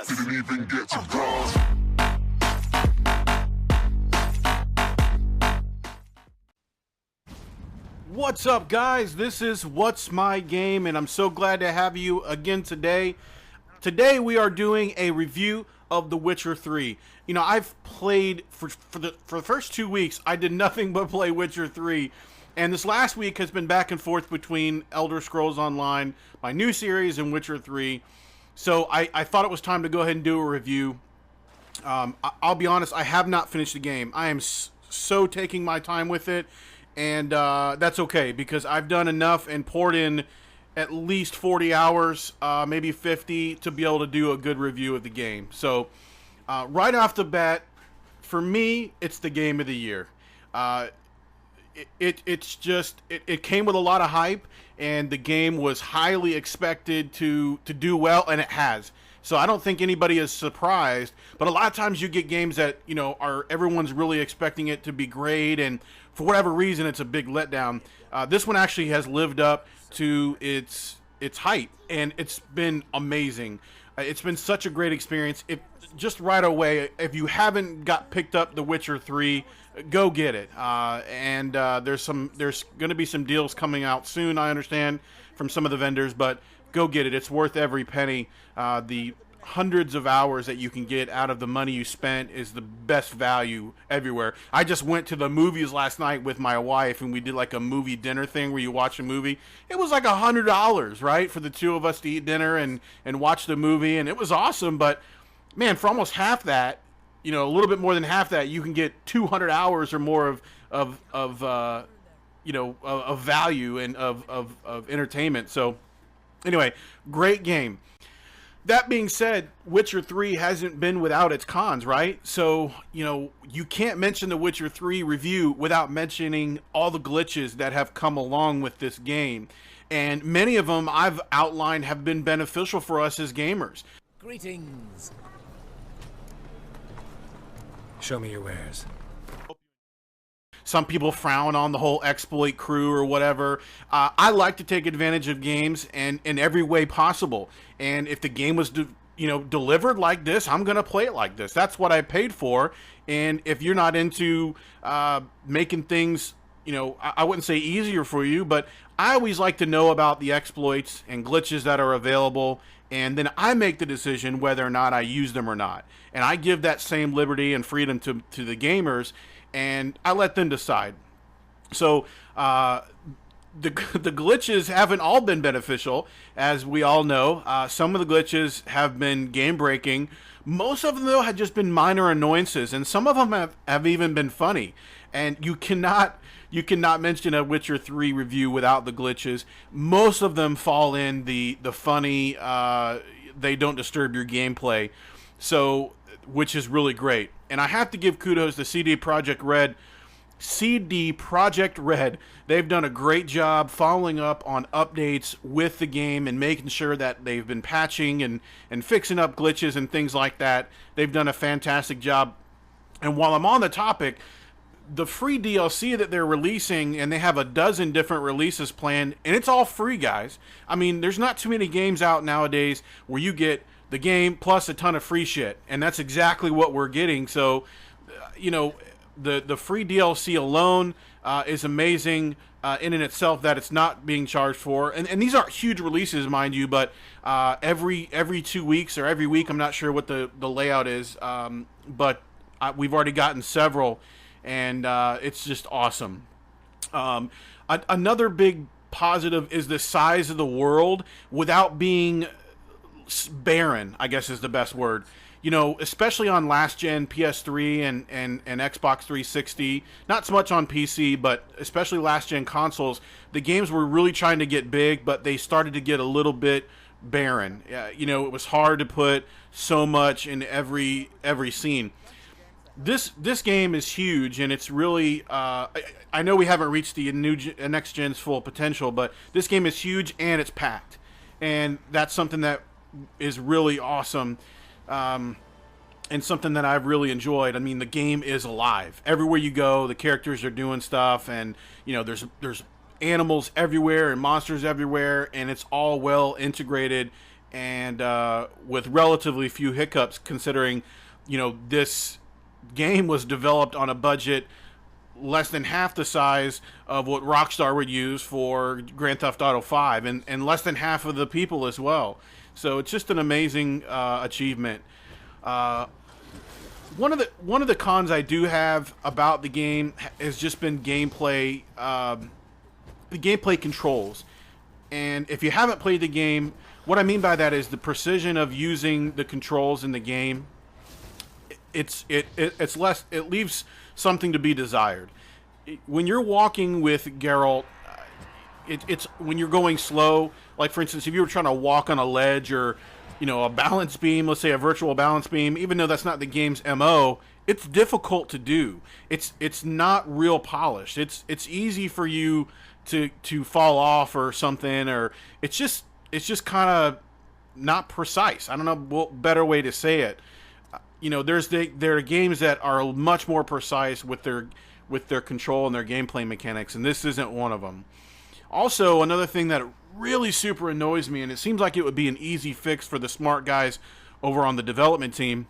Didn't even get to bronze. What's up, guys? This is What's My Game, and I'm so glad to have you again today. Today we are doing a review of The Witcher 3. You know, I've played for the first 2 weeks. I did nothing but play Witcher 3, and this last week has been back and forth between Elder Scrolls Online, my new series, and Witcher 3. So I thought it was time to go ahead and do a review. I'll be honest, I have not finished the game. I am so taking my time with it. And that's okay, because I've done enough and poured in at least 40 hours, maybe 50, to be able to do a good review of the game. So, right off the bat, for me, it's the game of the year. It came with a lot of hype, and the game was highly expected to do well, and it has. So I don't think anybody is surprised, but a lot of times you get games that, you know, everyone's really expecting it to be great, and for whatever reason it's a big letdown. This one actually has lived up to its hype, and it's been amazing. It's been such a great experience. Just right away, if you haven't picked up The Witcher 3, go get it. There's going to be some deals coming out soon, I understand, from some of the vendors, but go get it. It's worth every penny. The hundreds of hours that you can get out of the money you spent is the best value everywhere. I just went to the movies last night with my wife, and we did like a movie dinner thing where you watch a movie. It was like $100, right, for the two of us to eat dinner and watch the movie, and it was awesome. But man, for almost half that, you know, a little bit more than half that, you can get 200 hours or more of value and of entertainment. So anyway, great game. That being said, Witcher 3 hasn't been without its cons, right? So, you know, you can't mention the Witcher 3 review without mentioning all the glitches that have come along with this game. And many of them I've outlined have been beneficial for us as gamers. Greetings. Show me your wares. Some people frown on the whole exploit crew or whatever. I like to take advantage of games and in every way possible. And if the game was, delivered like this, I'm gonna play it like this. That's what I paid for. And if you're not into making things, I wouldn't say easier for you, but I always like to know about the exploits and glitches that are available, and then I make the decision whether or not I use them or not. And I give that same liberty and freedom to the gamers, and I let them decide. So the glitches haven't all been beneficial, as we all know. Some of the glitches have been game-breaking. Most of them, though, have just been minor annoyances, and some of them have even been funny. And you cannot mention a Witcher 3 review without the glitches. Most of them fall in the funny, they don't disturb your gameplay, so which is really great. And I have to give kudos to CD Projekt Red. They've done a great job following up on updates with the game and making sure that they've been patching and fixing up glitches and things like that. They've done a fantastic job. And while I'm on the topic, the free DLC that they're releasing, and they have a dozen different releases planned, and it's all free, guys. I mean, there's not too many games out nowadays where you get the game plus a ton of free shit, and that's exactly what we're getting. So, the free DLC alone is amazing in and itself, that it's not being charged for. And these aren't huge releases, mind you, but every 2 weeks or every week, I'm not sure what the layout is, but we've already gotten several, and it's just awesome. Another big positive is the size of the world without being barren, I guess is the best word. Especially on last-gen PS3 and Xbox 360, not so much on PC, but especially last-gen consoles, the games were really trying to get big, but they started to get a little bit barren. It was hard to put so much in every scene. This game is huge, and it's really, I know we haven't reached the next gen's full potential, but this game is huge, and it's packed. And that's something that is really awesome, and something that I've really enjoyed. I mean, the game is alive. Everywhere you go, the characters are doing stuff, and there's animals everywhere and monsters everywhere, and it's all well integrated and with relatively few hiccups, considering, this game was developed on a budget less than half the size of what Rockstar would use for Grand Theft Auto 5, and less than half of the people as well. So it's just an amazing achievement. One of the cons I do have about the game has just been gameplay, the gameplay controls. And if you haven't played the game, what I mean by that is the precision of using the controls in the game. It's less. It leaves something to be desired. When you're walking with Geralt, it's when you're going slow. Like for instance, if you were trying to walk on a ledge or a balance beam, let's say a virtual balance beam, even though that's not the game's MO, it's difficult to do. It's not real polished. It's easy for you to fall off or something, or it's just kind of not precise. I don't know what better way to say it. There are games that are much more precise with their control and their gameplay mechanics, and this isn't one of them. Also, another thing that really super annoys me, and it seems like it would be an easy fix for the smart guys over on the development team.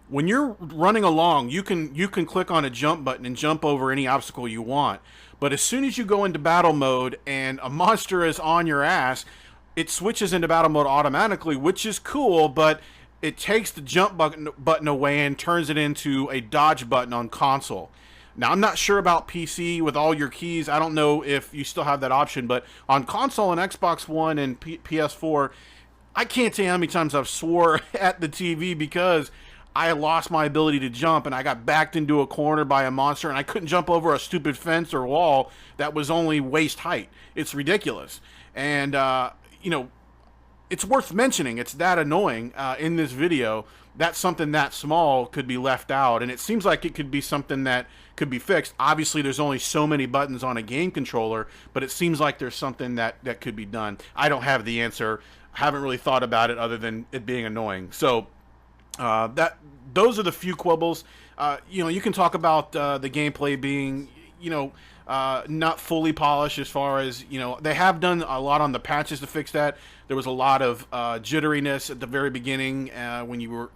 When you're running along, you can click on a jump button and jump over any obstacle you want. But as soon as you go into battle mode and a monster is on your ass, it switches into battle mode automatically, which is cool, but it takes the jump button away and turns it into a dodge button on console. Now, I'm not sure about PC with all your keys. I don't know if you still have that option, but on console and Xbox One and PS4, I can't tell you how many times I've swore at the TV because I lost my ability to jump and I got backed into a corner by a monster and I couldn't jump over a stupid fence or wall that was only waist height. It's ridiculous. And, it's worth mentioning. It's that annoying in this video that something that small could be left out. And it seems like it could be something that could be fixed. Obviously, there's only so many buttons on a game controller, but it seems like there's something that could be done. I don't have the answer. Haven't really thought about it other than it being annoying. So those are the few quibbles. You can talk about the gameplay being, not fully polished as far as, they have done a lot on the patches to fix that. There was a lot of jitteriness at the very beginning when you were,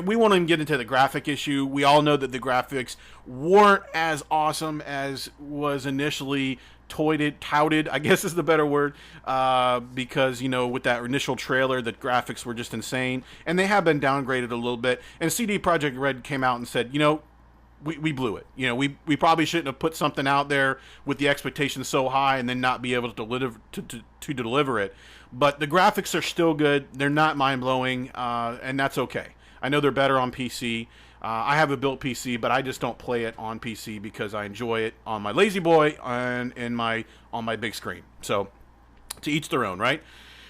we won't even get into the graphic issue. We all know that the graphics weren't as awesome as was initially touted, I guess is the better word, because, with that initial trailer, the graphics were just insane. And they have been downgraded a little bit. And CD Projekt Red came out and said, we blew it. We probably shouldn't have put something out there with the expectations so high and then not be able to deliver it. But the graphics are still good. They're not mind-blowing, and that's okay. I know they're better on PC. I have a built PC, but I just don't play it on PC because I enjoy it on my Lazy Boy and on my big screen. So, to each their own, right?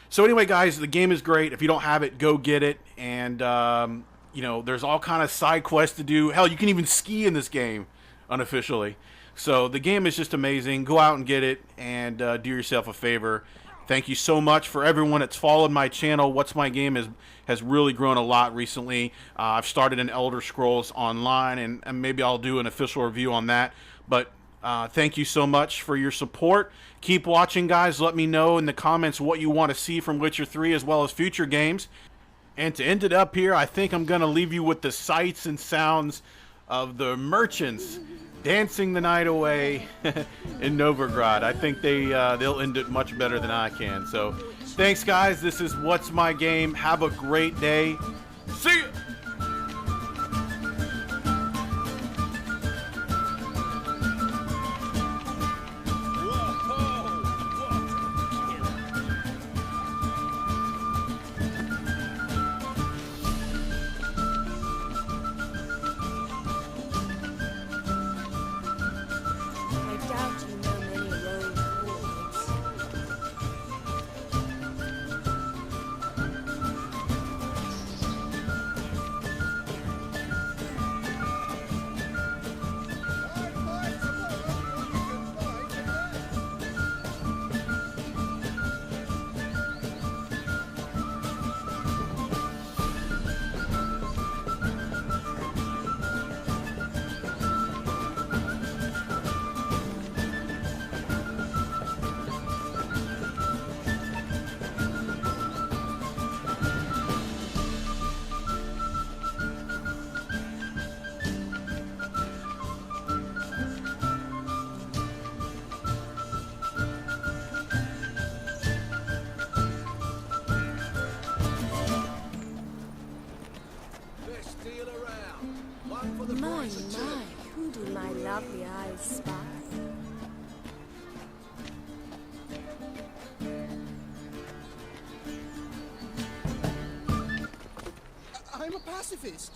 So anyway, guys, the game is great. If you don't have it, go get it. And there's all kind of side quests to do. Hell, you can even ski in this game unofficially. So the game is just amazing. Go out and get it and do yourself a favor. Thank you so much for everyone that's followed my channel. What's My Game has really grown a lot recently. I've started an Elder Scrolls Online, and maybe I'll do an official review on that. But thank you so much for your support. Keep watching, guys. Let me know in the comments what you want to see from Witcher 3 as well as future games. And to end it up here, I think I'm going to leave you with the sights and sounds of the merchants dancing the night away in Novigrad. I think they'll end it much better than I can. So thanks, guys. This is What's My Game. Have a great day. See ya! I doubt you know many road rules. do my lovely eyes spy? I'm a pacifist.